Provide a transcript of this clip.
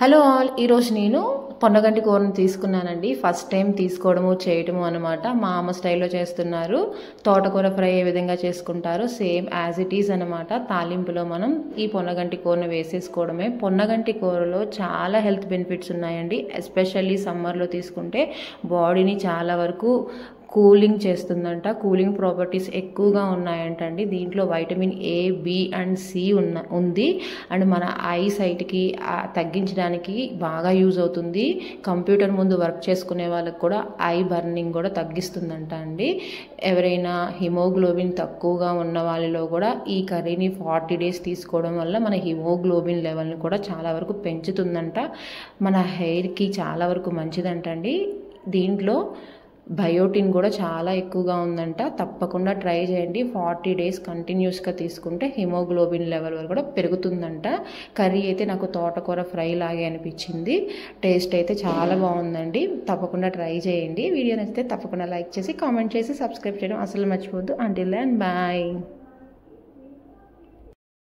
Hello all, ఈరోజు నేను పొన్నగంటి కూరను తీసుకున్నానండి. ఫస్ట్ టైం తీసుకోవడము చేయటము అనమాట. మా అమ్మ స్టైల్లో చేస్తున్నారు. తోటకూర ఫ్రై ఏ విధంగా చేసుకుంటారో సేమ్ యాజ్ ఇట్ ఈజ్ అనమాట. తాలింపులో మనం ఈ పొన్నగంటి కూరను వేసేసుకోవడమే. పొన్నగంటి కూరలో చాలా హెల్త్ బెనిఫిట్స్ ఉన్నాయండి. ఎస్పెషల్లీ సమ్మర్లో తీసుకుంటే బాడీని చాలా వరకు కూలింగ్ చేస్తుందంట. కూలింగ్ ప్రాపర్టీస్ ఎక్కువగా ఉన్నాయంటండి. దీంట్లో vitamin A, B and C ఉంది. అండ్ మన ఐ సైట్కి తగ్గించడానికి బాగా యూజ్ అవుతుంది. కంప్యూటర్ ముందు వర్క్ చేసుకునే వాళ్ళకి కూడా ఐ బర్నింగ్ కూడా తగ్గిస్తుందంట అండి. ఎవరైనా హిమోగ్లోబిన్ తక్కువగా ఉన్న వాళ్ళలో కూడా ఈ కర్రీని 40 days తీసుకోవడం వల్ల మన హిమోగ్లోబిన్ లెవెల్ని కూడా చాలా వరకు పెంచుతుందంట. మన హెయిర్కి చాలా వరకు మంచిదంట అండి. దీంట్లో బయోటిన్ కూడా చాలా ఎక్కువగా ఉందంట. తప్పకుండా ట్రై చేయండి. 40 days కంటిన్యూస్గా తీసుకుంటే హిమోగ్లోబిన్ లెవెల్ కూడా పెరుగుతుందంట. కర్రీ అయితే నాకు తోటకూర ఫ్రై లాగే అనిపించింది. టేస్ట్ అయితే చాలా బాగుందండి. తప్పకుండా ట్రై చేయండి. వీడియో నచ్చితే తప్పకుండా లైక్ చేసి కామెంట్ చేసి సబ్స్క్రైబ్ చేయడం అసలు మర్చిపోవద్దు. Until then bye.